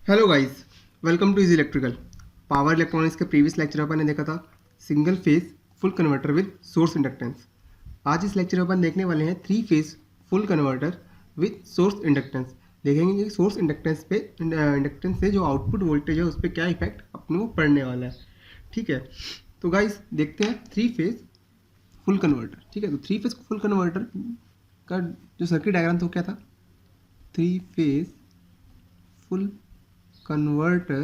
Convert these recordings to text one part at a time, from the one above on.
Hello guys, welcome to easy electrical. Power electronics के previous lecture अपन ने देखा था single phase full converter with source inductance. आज इस लेक्चर में अपन देखने वाले हैं three phase full converter with source inductance. देखेंगे कि सोर्स इंडक्टेंस से जो आउटपुट वोल्टेज है उस पर क्या इफेक्ट अपने को पड़ने वाला है। ठीक है, तो गाइस देखते हैं थ्री फेज फुल कन्वर्टर। ठीक है, तो थ्री फेज फुल कन्वर्टर का जो सर्किट डायग्राम था वो क्या था? Three phase full converter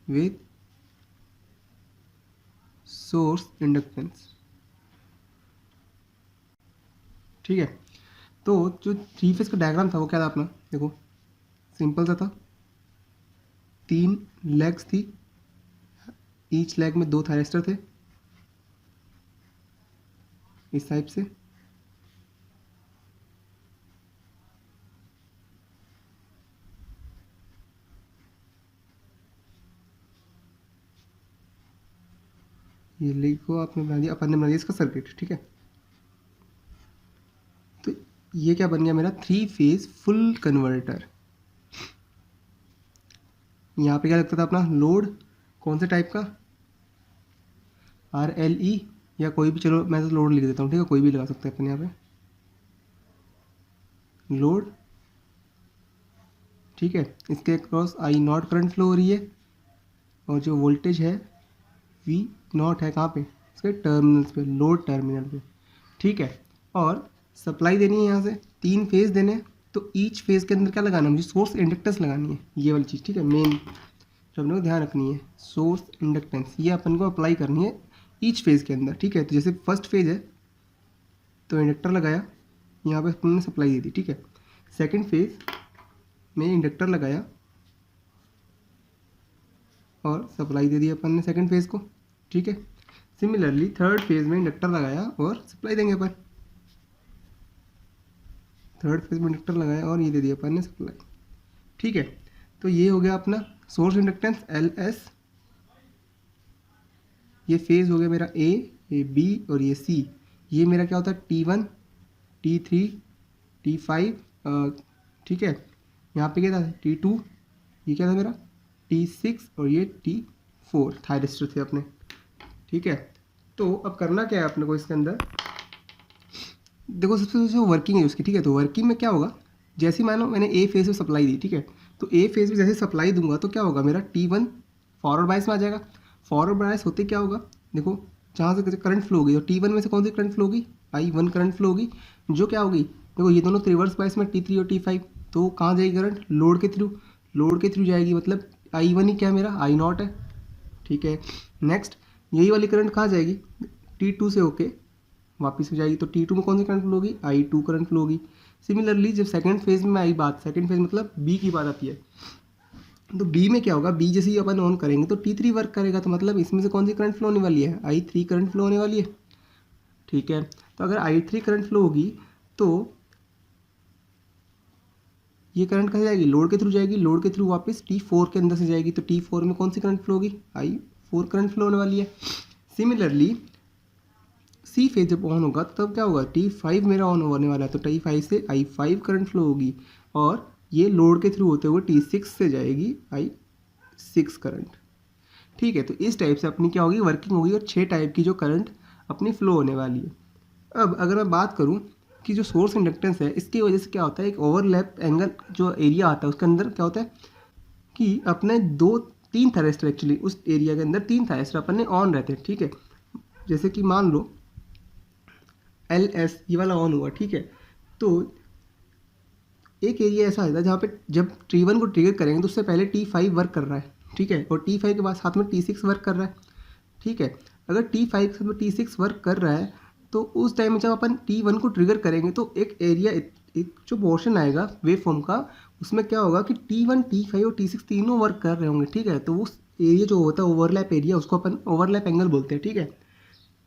with source inductance। ठीक है, तो जो थ्री फेज का डायग्राम था वो क्या था अपना? देखो सिंपल सा था, तीन लेग्स थी, ईच लेग में दो थायरिस्टर थे इस टाइप से। ये लिखो आपने बना दिया, अपन ने बना दिया इसका सर्किट। ठीक है, तो ये क्या बन गया मेरा? Three phase full converter. यहाँ पे क्या लगता था अपना? लोड कौन से टाइप का? RLE या कोई भी, चलो मैं तो लोड लिख देता हूँ। ठीक है, कोई भी लगा सकते हैं अपन यहाँ पे लोड। ठीक है, इसके क्रॉस I0 करंट फ्लो हो रही है और जो वोल्टेज है V0 है कहाँ पे? इसके टर्मिनल्स पे, लोड टर्मिनल पे। ठीक है, और सप्लाई देनी है यहाँ से, तीन फेज देने हैं, तो ईच फेज के अंदर क्या लगाना है मुझे? सोर्स इंडक्टेंस लगानी है, ये वाली चीज़। ठीक है, मेन जो अपने को ध्यान रखनी है, सोर्स इंडक्टेंस ये अपन को अप्लाई करनी है ईच फेज के अंदर। ठीक है, तो जैसे फर्स्ट फेज है तो इंडक्टर लगाया, यहाँ पे अपन ने सप्लाई दे दी। ठीक है, सेकेंड फेज में इंडक्टर लगाया और सप्लाई दे दी अपन ने सेकंड फेज को। ठीक है, सिमिलरली थर्ड फेज में इंडक्टर लगाया और सप्लाई देंगे अपन। थर्ड फेज में इंडक्टर लगाया और ये दे दिया अपन ने सप्लाई। ठीक है, तो ये हो गया अपना सोर्स इंडक्टेंस LS। ये फेज हो गया मेरा A, ये B और ये C। ये मेरा क्या होता है? T1, T3, T5। ठीक है, यहाँ पे क्या था? T2। ये क्या था मेरा? T6 और ये T4 थायरिस्टर थे अपने। ठीक है, तो अब करना क्या है अपने को इसके अंदर? देखो सबसे पहले जो वर्किंग है उसकी। ठीक है, तो वर्किंग में क्या होगा? जैसे ही मान लो मैंने ए फेज में सप्लाई दी, ठीक है, तो ए फेज में जैसे सप्लाई दूंगा तो क्या होगा मेरा? T1 फॉरवर्ड बायस में आ जाएगा। फॉरवर्ड बायस होते क्या होगा? देखो जहाँ से करंट फ्लो होगी, और T1 में से कौन सी करंट फ्लो होगी? I1 करंट फ्लो होगी, जो क्या होगी? देखो ये दोनों रिवर्स बायस में T3 और T5, तो कहाँ जाएगी करंट? लोड के थ्रू। लोड के थ्रू जाएगी, मतलब I1 ही क्या मेरा? I0 है। ठीक है, नेक्स्ट यही वाली करंट कहाँ जाएगी? T2 से होके वापस हो जाएगी, तो T2 में कौन सी करंट फ्लो होगी? I2 करंट फ्लो होगी। सिमिलरली जब सेकंड फेज में आई बात, सेकंड फेज मतलब B की बात आती है, तो B में क्या होगा? B जैसे ही अपन ऑन करेंगे तो T3 वर्क करेगा, तो मतलब इसमें से कौन सी करंट फ्लो होने वाली है? I3 करंट फ्लो होने वाली है। ठीक है, तो अगर I3 करंट फ्लो होगी तो ये करंट कहाँ जाएगी? लोड के थ्रू जाएगी। लोड के थ्रू वापस T4 के अंदर से जाएगी, तो T4 में कौन सी करंट फ्लो होगी? I4 करंट फ्लो होने वाली है। सिमिलरली सी फेज जब ऑन होगा तब क्या होगा? T5 मेरा ऑन होने वाला है, तो T5 से I5 करंट फ्लो होगी और ये लोड के थ्रू होते हुए T6 से जाएगी I6 करंट। ठीक है, तो इस टाइप से अपनी क्या होगी? वर्किंग होगी, और 6 टाइप की जो करंट अपनी फ्लो होने वाली है। अब अगर मैं बात करूं कि जो सोर्स इंडक्टेंस है इसकी वजह से क्या होता है? एक ओवरलैप एंगल जो एरिया आता है उसके अंदर क्या होता है कि अपने तीन थायरिस्टर, एक्चुअली उस एरिया के अंदर तीन थायरिस्टर अपने ऑन रहते हैं। ठीक है, जैसे कि मान लो LS ये वाला ऑन हुआ। ठीक है, तो एक एरिया ऐसा आता है जहाँ पे जब T1 को ट्रिगर करेंगे तो उससे पहले T5 वर्क कर रहा है। ठीक है, और T5 के बाद साथ में T6 वर्क कर रहा है। ठीक है, अगर T5 के साथ में T6 वर्क कर रहा है तो उस टाइम में जब अपन T1 को ट्रिगर करेंगे तो एक एरिया, एक जो पोर्शन आएगा वेव फॉर्म का, उसमें क्या होगा कि T1, T5 और T6 तीनों वर्क कर रहे होंगे। ठीक है, तो उस एरिया जो होता है ओवरलैप एरिया, उसको अपन ओवरलैप एंगल बोलते हैं। ठीक है,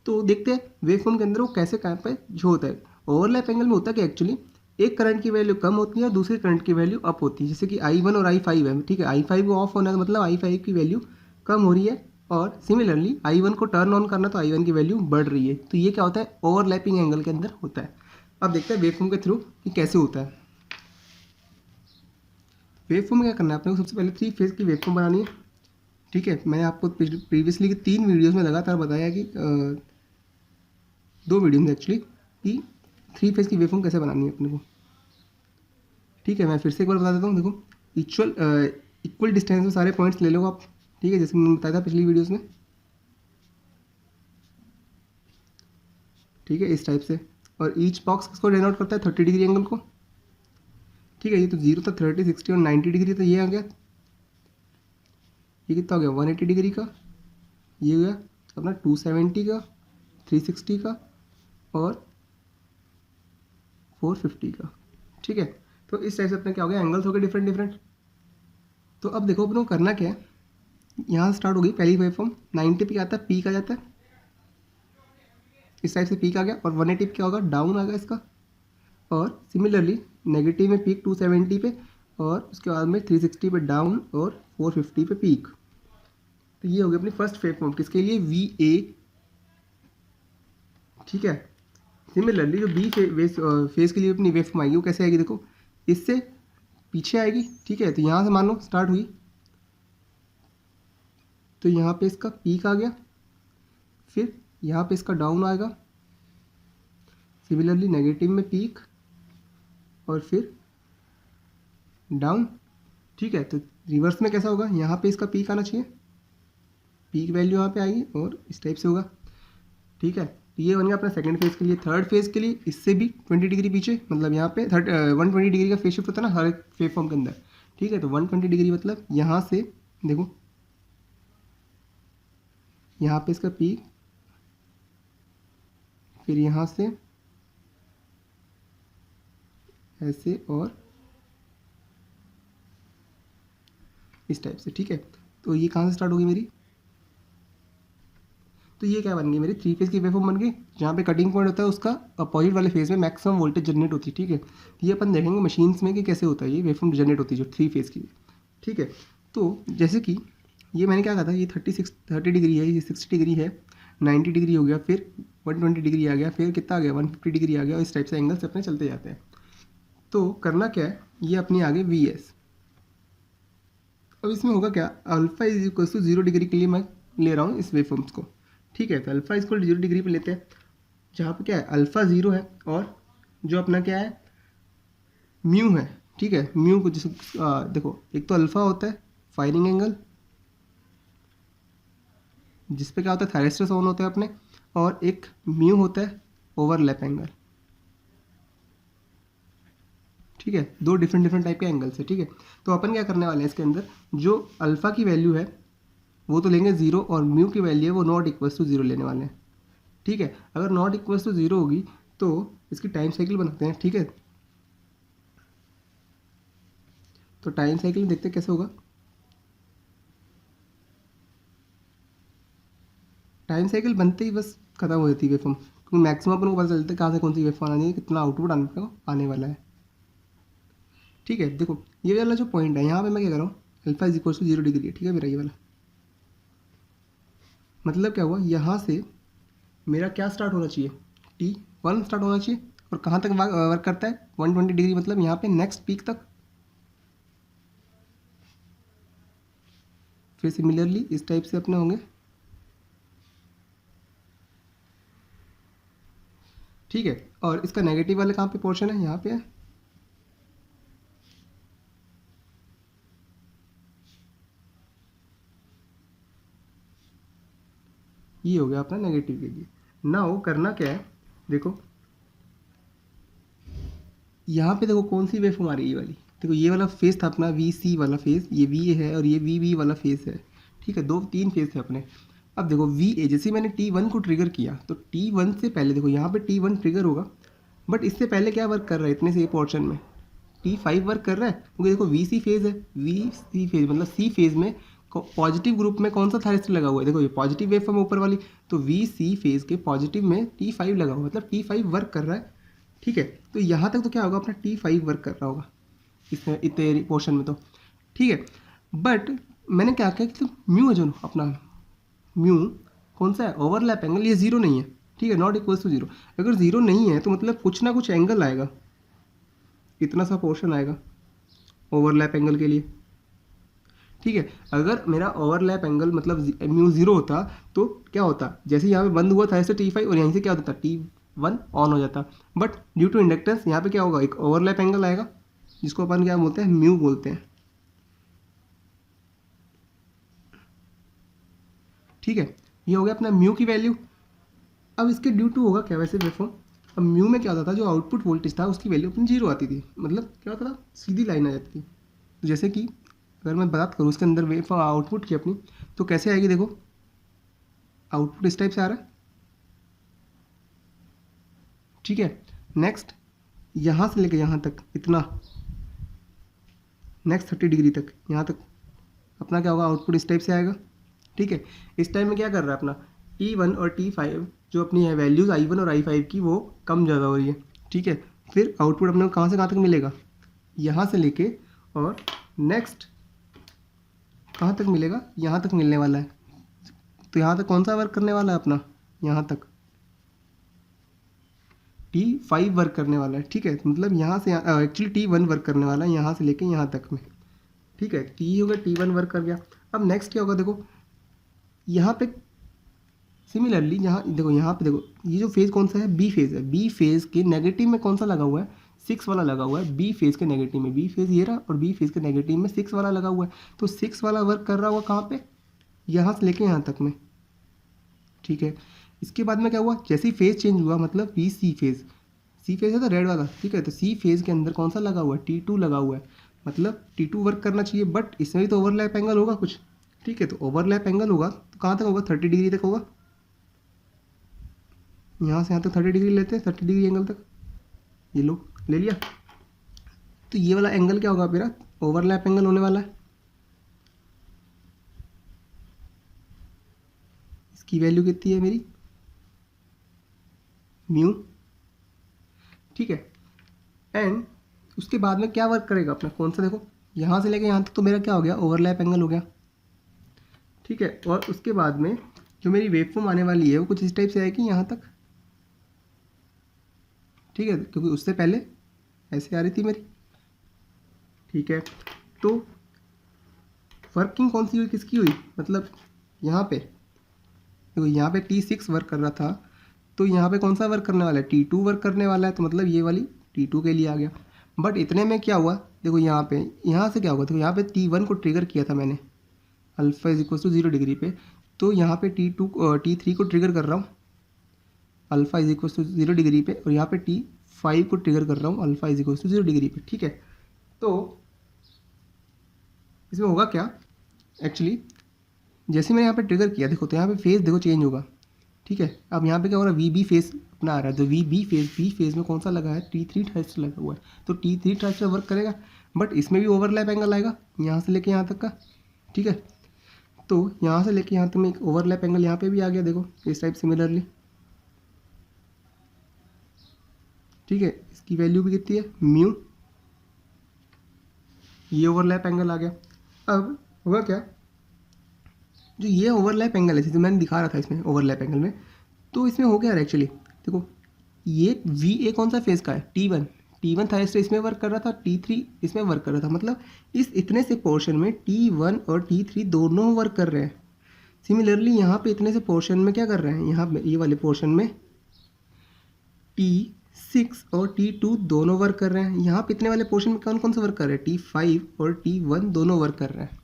तो देखते हैं वेव फॉर्म के अंदर वो कैसे कहाँ पे जो होता है। ओवरलैप एंगल में होता है कि एक्चुअली एक करंट की वैल्यू कम होती है और दूसरी करंट की वैल्यू अप होती है। जैसे कि I1 और I5 है। ठीक है, I5 को ऑफ होना है मतलब I5 की वैल्यू कम हो रही है, और सिमिलरली I1 को टर्न ऑन करना तो I1 की वैल्यू बढ़ रही है। तो ये क्या होता है? ओवरलैपिंग एंगल के अंदर होता है। अब देखते हैं वेव फॉर्म के थ्रू कि कैसे होता है। वेव फॉर्म में क्या करना है अपने को, सबसे पहले 3 फेज की वेव फॉर्म बनानी है। ठीक है, मैंने आपको प्रीवियसली की 3 वीडियोज़ में लगातार बताया कि 2 वीडियो में एक्चुअली कि 3 फेज की वेव फॉर्म कैसे बनानी है अपने को। ठीक है, मैं फिर से एक बार बता देता हूँ। देखो इक्वल डिस्टेंस में सारे पॉइंट्स ले लो आप। ठीक है, जैसे मैंने बताया था पिछली वीडियोज़ में। ठीक है, इस टाइप से। और ईच बॉक्स किसको डिनोट करता है, 30 डिग्री एंगल को। ठीक है, ये तो 0 था, 30, 60 और 90 डिग्री, तो ये आ गया। ये कितना हो गया, 180 डिग्री का। ये हो गया अपना 270 का, 360 का और 450 का। ठीक है, तो इस टाइप से अपने क्या हो गया, एंगल्स हो गए डिफरेंट डिफरेंट। तो अब देखो अपने को करना क्या है, यहाँ से स्टार्ट हो गई पहली वेव फॉर्म। 90 पे क्या आता है, पीक आ जाता है। इस टाइप से पीक आ गया। और 180 पे क्या होगा, डाउन आ गया इसका। और सिमिलरली नेगेटिव में पीक 270 पे, और उसके बाद में 360 पे डाउन और 450 पे पीक। तो ये हो गई अपनी फर्स्ट वेव फॉर्म, किसके लिए, VA। ठीक है, सिमिलरली जो बी फेज के लिए अपनी वेव फॉर्म आएगी वो कैसे आएगी, देखो इससे पीछे आएगी। ठीक है, तो यहाँ से मान लो स्टार्ट हुई, तो यहाँ पे इसका पीक आ गया, फिर यहाँ पे इसका डाउन आएगा, सिमिलरली नेगेटिव में पीक और फिर डाउन। ठीक है, तो रिवर्स में कैसा होगा, यहाँ पे इसका पीक आना चाहिए, पीक वैल्यू यहाँ पे आएगी और इस टाइप से होगा। ठीक है, तो ये बन गया अपना सेकंड फेज के लिए। थर्ड फेज के लिए इससे भी 20 डिग्री पीछे, मतलब यहाँ पे 120 डिग्री का फेज शिफ्ट होता है ना हर एक वेव फॉर्म के अंदर। ठीक है, तो 120 डिग्री मतलब यहाँ से देखो, यहाँ पे इसका पीक, फिर यहाँ से ऐसे और इस टाइप से। ठीक है, तो ये कहाँ से स्टार्ट होगी मेरी, तो ये क्या बन गई मेरी 3 फेज की वेवफॉर्म बन गई, जहाँ पे कटिंग पॉइंट होता है उसका अपोजिट वाले फेज में मैक्सिमम वोल्टेज जनरेट होती है। ठीक है, तो ये अपन देखेंगे मशीन्स में कि कैसे होता है ये वेवफॉर्म जनरेट होती है जो 3 फेज की। ठीक है, तो जैसे कि ये मैंने क्या कहा था, ये 30 डिग्री है, ये 60 डिग्री है, 90 डिग्री हो गया, फिर 120 डिग्री आ गया, फिर कितना आ गया 150 डिग्री आ गया, और इस टाइप से एंगल से अपने चलते जाते हैं। तो करना क्या है, ये अपनी आगे VS। अब इसमें होगा क्या, alpha is equal to 0 degree के लिए मैं ले रहा हूँ इस वेवफॉर्म्स को। ठीक है, तो अल्फा इक्वल 0 डिग्री पे लेते हैं, जहाँ पे क्या है अल्फा 0 है और जो अपना क्या है म्यू है। ठीक है, म्यू को जैसे देखो, एक तो अल्फा होता है फायरिंग एंगल, जिस पे क्या होता है थायरिस्टर्स ऑन होते हैं अपने, और एक म्यू होता है ओवरलैप एंगल। ठीक है, 2 डिफरेंट टाइप के एंगल्स है। ठीक है, तो अपन क्या करने वाले हैं इसके अंदर, जो अल्फा की वैल्यू है वो तो लेंगे 0, और म्यू की वैल्यू है वो नॉट इक्वल्स टू 0 लेने वाले हैं। ठीक है, अगर नॉट इक्वल्स टू 0 होगी तो इसकी टाइम साइकिल बनाते हैं। ठीक है, तो टाइम साइकिल देखते हैं कैसे होगा। टाइम साइकिल बनते ही बस खत्म हो जाती है वेवफॉर्म, क्योंकि मैक्सिमम अपन को पता चलता है कहाँ से कौन सी वेवफॉर्म आनी है, कितना आउटपुट आने वाला है। ठीक है, देखो ये वाला जो पॉइंट है यहाँ पे मैं क्या कर रहा हूँ, alpha is equal to 0 degree है। ठीक है, मेरा ये वाला मतलब क्या हुआ, यहाँ से मेरा क्या स्टार्ट होना चाहिए, T1 स्टार्ट होना चाहिए, और कहाँ तक वर्क करता है 120 डिग्री, मतलब यहाँ पे नेक्स्ट पीक तक। फिर सिमिलरली इस टाइप से अपने होंगे। ठीक है, और इसका नेगेटिव वाले कहाँ पे पोर्शन है, यहाँ पे है। ये हो गया अपना नेगेटिव के लिए। नाउ करना क्या है, देखो यहाँ पे देखो कौन सी वेवफॉर्म आ रही है, ये वाली। देखो ये वाला फेस था अपना VC वाला फेस, ये VA है, और ये VB वाला फेस है। ठीक है, 3 फेस थे अपने। अब देखो VA, जैसे मैंने T1 को ट्रिगर किया तो T1 से पहले देखो यहाँ पे T1 ट्रिगर होगा, बट इससे पहले क्या वर्क कर रहा है इतने से ये पोर्शन में, T5 वर्क कर रहा है, क्योंकि देखो VC फेज है, VC फेज मतलब C फेज में पॉजिटिव ग्रुप में कौन सा थायरिस्टर लगा हुआ है, देखो ये पॉजिटिव वेवफॉर्म ऊपर वाली, तो VC फेज के पॉजिटिव में T5 लगा हुआ, मतलब T5 वर्क कर रहा है। ठीक है, तो यहाँ तक तो क्या होगा अपना T5 वर्क कर रहा होगा इसमें इतने पोर्शन में तो। ठीक है, बट मैंने क्या किया कि म्यू है जो अपना म्यू कौन सा है, ओवरलैप एंगल, ये 0 नहीं है। ठीक है, नॉट इक्वल्स टू 0। अगर 0 नहीं है तो मतलब कुछ ना कुछ एंगल आएगा, इतना सा पोर्शन आएगा, ओवरलैप एंगल के लिए। ठीक है, अगर मेरा ओवरलैप एंगल मतलब म्यू 0 होता तो क्या होता, जैसे यहाँ पे बंद हुआ था ऐसे T5 और यहीं से क्या होता था T1 ऑन हो जाता, बट ड्यू टू इंडक्टेंस यहाँ पे क्या होगा, एक ओवरलैप एंगल आएगा जिसको अपन क्या बोलते हैं, म्यू बोलते हैं। ठीक है, ये हो गया अपना म्यू की वैल्यू। अब इसके ड्यू टू होगा क्या वैसे वेवफॉर्म, अब म्यू में क्या होता था, जो आउटपुट वोल्टेज था उसकी वैल्यू अपनी 0 आती थी, मतलब क्या होता था, सीधी लाइन आ जाती थी। तो जैसे कि अगर मैं बात करूँ इसके अंदर वेव आउटपुट की अपनी, तो कैसे आएगी, देखो आउटपुट इस टाइप से आ रहा है। ठीक है, नेक्स्ट यहाँ से लेकर यहाँ तक इतना, नेक्स्ट 30 डिग्री तक यहाँ तक अपना क्या होगा, आउटपुट इस टाइप से आएगा। ठीक है, इस टाइम में क्या कर रहा है अपना T1 और T5 जो अपनी है वैल्यूज़ I1 और I5 की वो कम ज़्यादा हो रही है। ठीक है, फिर आउटपुट अपने को कहाँ से कहाँ तक मिलेगा, यहाँ से लेके और नेक्स्ट कहाँ तक मिलेगा, यहाँ तक मिलने वाला है। तो यहाँ तक कौन सा वर्क करने वाला है अपना, यहाँ तक T5 वर्क करने वाला है। ठीक है, मतलब यहाँ से एक्चुअली T1 वर्क करने वाला है यहाँ से लेके यहाँ तक में। ठीक है, T होगा T1 वर्क कर गया। अब नेक्स्ट क्या होगा, देखो यहाँ पे सिमिलरली यहाँ देखो, यहाँ पे देखो ये जो फेज़ कौन सा है, बी फेज़ है। बी फेज़ के नेगेटिव में कौन सा लगा हुआ है, 6 वाला लगा हुआ है। बी फेज़ के नेगेटिव में, बी फेज़ ये रहा और बी फेज़ के नेगेटिव में 6 वाला लगा हुआ है। तो 6 वाला वर्क कर रहा हुआ कहाँ पे, यहाँ से लेके यहाँ तक में। ठीक है, इसके बाद में क्या हुआ, जैसे ही फेज़ चेंज हुआ, मतलब बी सी फेज़, सी फेज़ है तो रेड वाला। ठीक है, तो सी फेज़ के अंदर कौन सा लगा हुआ है, T2 लगा हुआ है, मतलब T2 वर्क करना चाहिए, बट इसमें भी तो ओवरलैप एंगल होगा कुछ। ठीक है, तो ओवरलैप एंगल होगा तो कहाँ तक होगा, 30 डिग्री तक होगा। यहाँ से यहाँ तक 30 डिग्री लेते हैं, 30 डिग्री एंगल तक, ये लो ले लिया। तो ये वाला एंगल क्या होगा मेरा, ओवरलैप एंगल होने वाला है। इसकी वैल्यू कितनी है मेरी, म्यू। ठीक है, एंड उसके बाद में क्या वर्क करेगा अपना, कौन सा, देखो यहाँ से लेके यहाँ तक तो मेरा क्या हो गया, ओवरलैप एंगल हो गया। ठीक है, और उसके बाद में जो मेरी वेवफॉर्म आने वाली है वो कुछ इस टाइप से आएगी यहाँ तक। ठीक है, क्योंकि उससे पहले ऐसे आ रही थी मेरी। ठीक है, तो वर्किंग कौन सी हुई, किसकी हुई, मतलब यहाँ पे देखो, यहाँ पे T6 वर्क कर रहा था, तो यहाँ पे कौन सा वर्क करने वाला है, T2 वर्क करने वाला है, तो मतलब ये वाली T2 के लिए आ गया। बट इतने में क्या हुआ, देखो यहाँ पे, यहाँ से क्या होगा, देखो यहाँ पे T1 को ट्रिगर किया था मैंने alpha is equal to 0 degree पे, तो यहाँ पे T3 को ट्रिगर कर रहा हूँ alpha is equal to 0 degree पे, और यहाँ पे T5 को ट्रिगर कर रहा हूँ alpha is equal to 0 degree पे। ठीक है, तो इसमें होगा क्या, एक्चुअली जैसे मैंने यहाँ पे ट्रिगर किया, देखो तो यहाँ पे फेज़ देखो चेंज होगा। ठीक है, अब यहाँ पे क्या हो रहा है, VB फेज़ अपना आ रहा है, तो VB फेज़, बी फेज़ में कौन सा लगा है, T3 ट्रांजिस्टर लगा हुआ है, तो T3 ट्रांजिस्टर वर्क करेगा, बट इसमें भी ओवरलैप एंगल आएगा यहाँ से लेके यहाँ तक का। ठीक है, तो यहाँ से लेके यहाँ तक में एक ओवरलैप एंगल यहाँ पे भी आ गया, देखो इस टाइप सिमिलरली। ठीक है, इसकी वैल्यू भी कितनी है, म्यू, ये ओवरलैप एंगल आ गया। अब होगा क्या, जो ये ओवरलैप एंगल है जैसे मैंने दिखा रहा था इसमें ओवरलैप एंगल में, तो इसमें हो गया एक्चुअली, देखो ये VA कौन सा फेज़ का है, T1 था, इसमें वर्क कर रहा था, T3 इसमें वर्क कर रहा था, मतलब इस इतने से पोर्शन में T1 और T3 दोनों वर्क कर रहे हैं। सिमिलरली यहाँ पे इतने से पोर्शन में क्या कर रहे हैं, यहाँ पे ये वाले पोर्शन में T6 और T2 दोनों वर्क कर रहे हैं। यहाँ पे इतने वाले पोर्शन में कौन कौन से वर्क कर रहे हैं, T5 और T1 दोनों वर्क कर रहे हैं।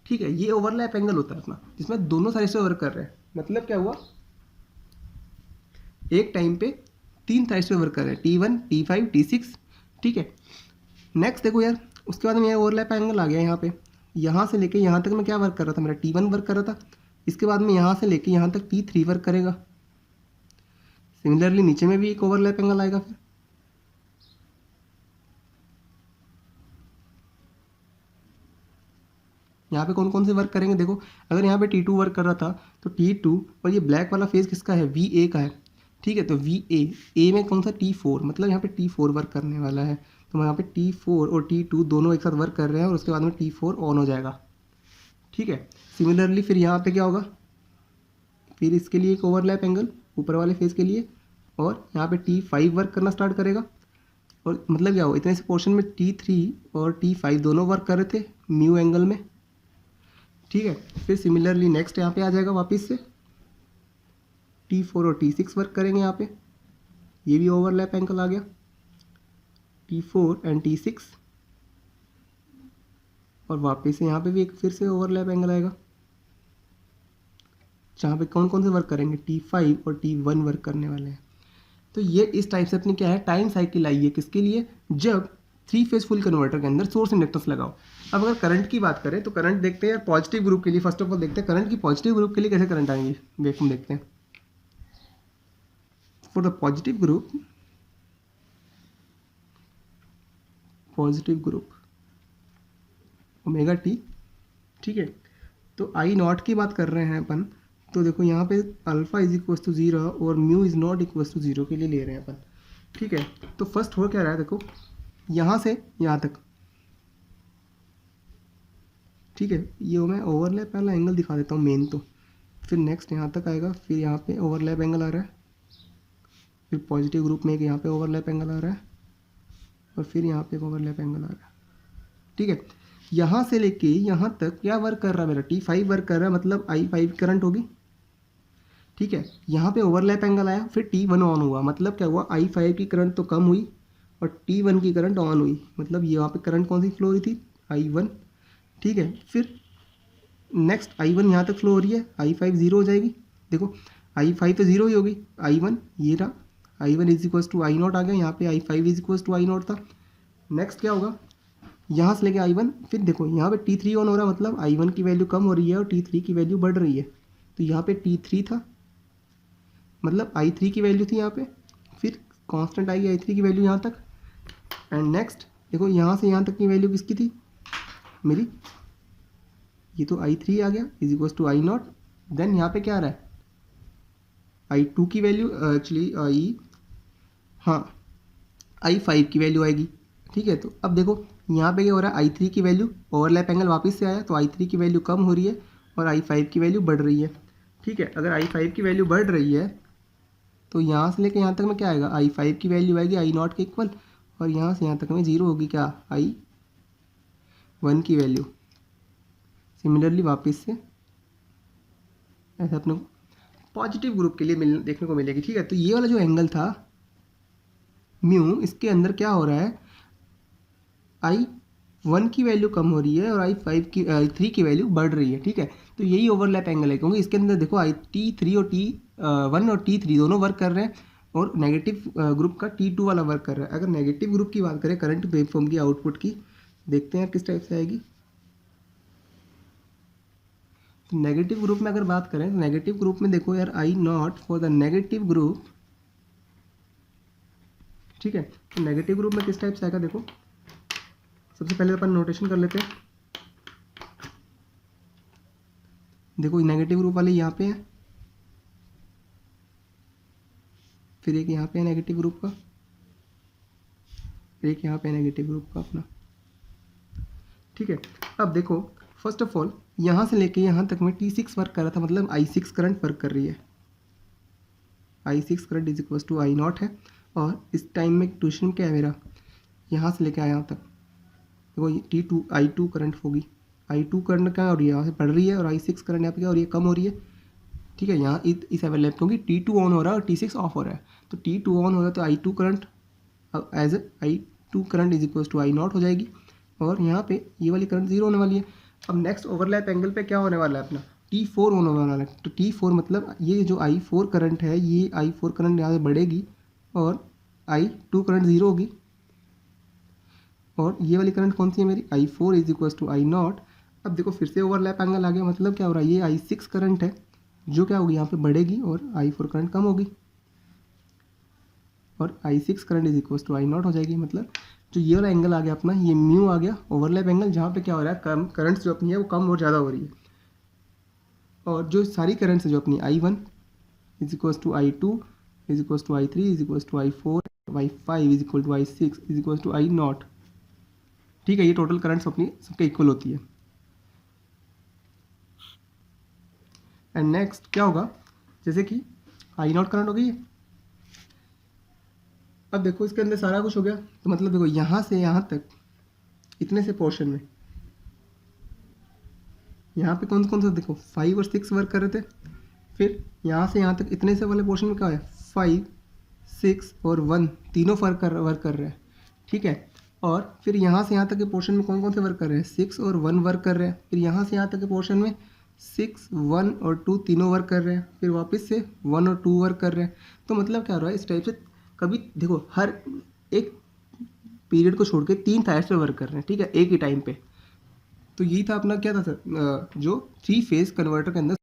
ठीक है, ये ओवरलैप एंगल होता है अपना, जिसमें दोनों साइड से वर्क कर रहे हैं। मतलब क्या हुआ, एक टाइम पे 3 साइड से वर्क कर रहे हैं, T1 T5 T6। ठीक है, नेक्स्ट देखो यार, उसके बाद में यह ओवरलैप एंगल आ गया यहाँ पे, यहाँ से लेके यहाँ तक मैं क्या वर्क कर रहा था, मेरा T1 वर्क कर रहा था, इसके बाद में यहाँ से लेके यहाँ तक T3 वर्क करेगा। सिमिलरली नीचे में भी एक ओवरलैप एंगल आएगा। फिर यहाँ पे कौन कौन से वर्क करेंगे, देखो अगर यहाँ पे T2 वर्क कर रहा था तो T2 और ये ब्लैक वाला फेज किसका है, VA का है। ठीक है, तो VA में कौन सा T4, मतलब यहाँ पे T4 वर्क करने वाला है, तो यहाँ पे T4 और T2 दोनों एक साथ वर्क कर रहे हैं और उसके बाद में T4 ऑन हो जाएगा। ठीक है, सिमिलरली फिर यहाँ पे क्या होगा, फिर इसके लिए एक ओवरलैप एंगल ऊपर वाले फेज के लिए, और यहाँ पे T5 वर्क करना स्टार्ट करेगा, और मतलब क्या हुआ, इतने से पोर्शन में T3 और T5 दोनों वर्क कर रहे थे म्यू एंगल में, ठीक है। फिर सिमिलरली नेक्स्ट यहाँ पे आ जाएगा वापस से T4 और T6 वर्क करेंगे यहाँ पे, ये भी ओवरलैप एंगल आ गया T4 एंड T6, और वापस से यहाँ पे भी एक फिर से ओवरलैप एंगल आएगा जहाँ पे कौन कौन से वर्क करेंगे, T5 और T1 वर्क करने वाले हैं। तो ये इस टाइप से अपनी क्या है टाइम साइकिल आई है, किसके लिए, जब 3 फेज फुल कन्वर्टर के अंदर सोर्स इंडक्टेंस लगाओ। अब अगर करंट की बात करें तो करंट देखते हैं यार पॉजिटिव ग्रुप के लिए, फर्स्ट ऑफ ऑल देखते हैं करंट की पॉजिटिव ग्रुप के लिए कैसे करंट आएंगे, वेवफॉर्म देखते हैं। For the positive group omega T, ठीक है। तो आई नॉट की बात कर रहे हैं अपन, तो देखो यहाँ पे अल्फा इज इक्वल टू 0 और mu is not equal to 0 के लिए ले रहे हैं अपन, ठीक है। तो फर्स्ट हो क्या रहा है, देखो यहाँ से यहाँ तक, ठीक है। ये मैं ओवरलैप वाला एंगल दिखा देता हूँ मेन, तो फिर नेक्स्ट यहाँ तक आएगा, फिर यहाँ पे ओवरलैप एंगल आ रहा है, फिर पॉजिटिव ग्रुप में एक यहाँ पे ओवरलैप एंगल आ रहा है, और फिर यहाँ पे एक ओवरलैप एंगल आ रहा है, ठीक है। यहाँ से लेके यहाँ तक क्या वर्क कर रहा है मेरा, T5 वर्क कर रहा है, मतलब I5 करंट होगी, ठीक है। यहाँ पे ओवरलैप एंगल आया, फिर T1 ऑन हुआ, मतलब क्या हुआ, I5 की करंट तो कम हुई और T1 की करंट ऑन हुई, मतलब यहाँ पे करंट कौन सी फ्लो हो रही थी, I1, ठीक है। फिर नेक्स्ट I1 यहाँ तक फ्लो हो रही है, I5 0 हो जाएगी, देखो I5 तो 0 ही होगी, I1 ये रहा, I1 is equal to I not आ गया, यहाँ पे I5 is equal to I not था। नेक्स्ट क्या होगा, यहाँ से लेके I1, फिर देखो यहाँ पे T3 ऑन हो रहा है, मतलब I1 की वैल्यू कम हो रही है और T3 की वैल्यू बढ़ रही है, तो यहाँ पे T3 था, मतलब I3 की वैल्यू थी यहाँ पे, फिर कांस्टेंट आएगी I3 की वैल्यू यहाँ तक, एंड नेक्स्ट देखो यहाँ से यहाँ तक की वैल्यू किसकी थी मेरी, ये तो I3 आ गया is equal to I naught. Then यहाँ पे क्या आ रहा है, I2 की वैल्यू एक्चुअली हाँ I5 की वैल्यू आएगी, ठीक है। तो अब देखो यहाँ पे क्या हो रहा है, I3 की वैल्यू ओवरलैप एंगल वापस से आया, तो I3 की वैल्यू कम हो रही है और I5 की वैल्यू बढ़ रही है, ठीक है। अगर I5 की वैल्यू बढ़ रही है तो यहाँ से लेकर यहाँ तक में क्या आएगा, I5 की वैल्यू आएगी आई नॉट के इक्वल, और यहाँ से यहाँ तक में 0 होगी क्या, I1 की वैल्यू। सिमिलरली वापस से ऐसा अपने को पॉजिटिव ग्रुप के लिए देखने को मिलेगी, ठीक है। तो ये वाला जो एंगल था म्यू, इसके अंदर क्या हो रहा है, I1 की वैल्यू कम हो रही है और I3 की वैल्यू बढ़ रही है, ठीक है। तो यही ओवरलैप एंगल है, क्योंकि इसके अंदर देखो T3 और T1 और T3 दोनों वर्क कर रहे हैं, और नेगेटिव ग्रुप का T2 वाला वर्क कर रहा है। अगर नेगेटिव ग्रुप की बात करें करंट वेवफॉर्म की आउटपुट की, देखते हैं किस टाइप से आएगी। तो नेगेटिव ग्रुप में अगर बात करें तो नेगेटिव ग्रुप में देखो यार I not for the negative group, ठीक है। तो नेगेटिव ग्रुप में किस टाइप से आएगा, देखो सबसे पहले अपन नोटेशन कर लेते हैं। देखो नेगेटिव ग्रुप वाले यहाँ पे है, फिर एक यहाँ पे है नेगेटिव ग्रुप का, फिर एक यहाँ पे है नेगेटिव ग्रुप का अपना, ठीक है। अब देखो फर्स्ट ऑफ ऑल यहाँ से लेके यहाँ तक में T6 वर्क कर रहा था, मतलब I6 करंट वर्क कर रही है, I6 current is equal to I naught है। और इस टाइम में ट्यूशन क्या है मेरा, यहाँ से लेके यहाँ तक देखो T2 I2 करंट होगी, I2 करंट क्या हो रही है, यहाँ से बढ़ रही है, और I6 करंट यहाँ पे क्या हो रही है, कम हो रही है, ठीक है। यहाँ इस अवेलेबल क्योंकि T2 ऑन हो रहा है और T6 ऑफ हो रहा है, तो T2 ऑन हो रहा है तो I2 current as I2 current is equal to I naught हो जाएगी, और यहाँ पे ये वाली करंट 0 होने वाली है। अब नेक्स्ट ओवरलैप एंगल पे क्या होने वाला है अपना, T4 होने वाला है। तो T4 मतलब ये जो I4 करंट है, ये I4 करंट यहाँ से बढ़ेगी और I2 करंट 0 होगी, और ये वाली करंट कौन सी है मेरी, I4 is equal to I naught. अब देखो फिर से ओवरलैप एंगल आ गया, मतलब क्या हो रहा है, ये I6 करंट है जो क्या होगी यहाँ पे बढ़ेगी और I4 करंट कम होगी, और I6 current is equal to I naught हो जाएगी। मतलब जो ये वाला एंगल आ गया अपना, ये म्यू आ गया ओवरलैप एंगल, जहाँ पे क्या हो रहा है, कम करंट्स जो अपनी है वो कम और ज़्यादा हो रही है, और जो सारी करंट्स जो अपनी I1 is equal to I2 is equal to I3 is equal to I4 Y5 is equal to I6 is equal to I naught, ठीक है। ये टोटल करंट्स अपनी सबके इक्वल होती है। एंड नेक्स्ट क्या होगा, जैसे कि आई नॉट करंट हो गई है, अब देखो इसके अंदर सारा कुछ हो गया, तो मतलब देखो यहाँ से यहाँ तक इतने से पोर्शन में यहाँ पे कौन सा देखो 5 और 6 वर्क कर रहे थे, फिर यहाँ से यहाँ तक इतने से वाले पोर्शन में क्या है 5, 6 और 1 तीनों वर्क कर रहे हैं, ठीक है। और फिर यहाँ से यहाँ तक के पोर्शन में कौन से वर्क कर रहे हैं 6 और 1 वर्क कर रहे हैं, फिर यहाँ से यहाँ तक के पोर्शन में 6, 1 और 2 तीनों वर्क कर रहे हैं, फिर वापस से 1 और 2 वर्क कर रहे हैं। तो मतलब क्या हो रहा है इस टाइप से, कभी देखो हर एक पीरियड को छोड़ के 3 साइड्स पे वर्क कर रहे हैं, ठीक है, एक ही टाइम पे। तो यही था अपना क्या था सर, जो 3 फेज कन्वर्टर के अंदर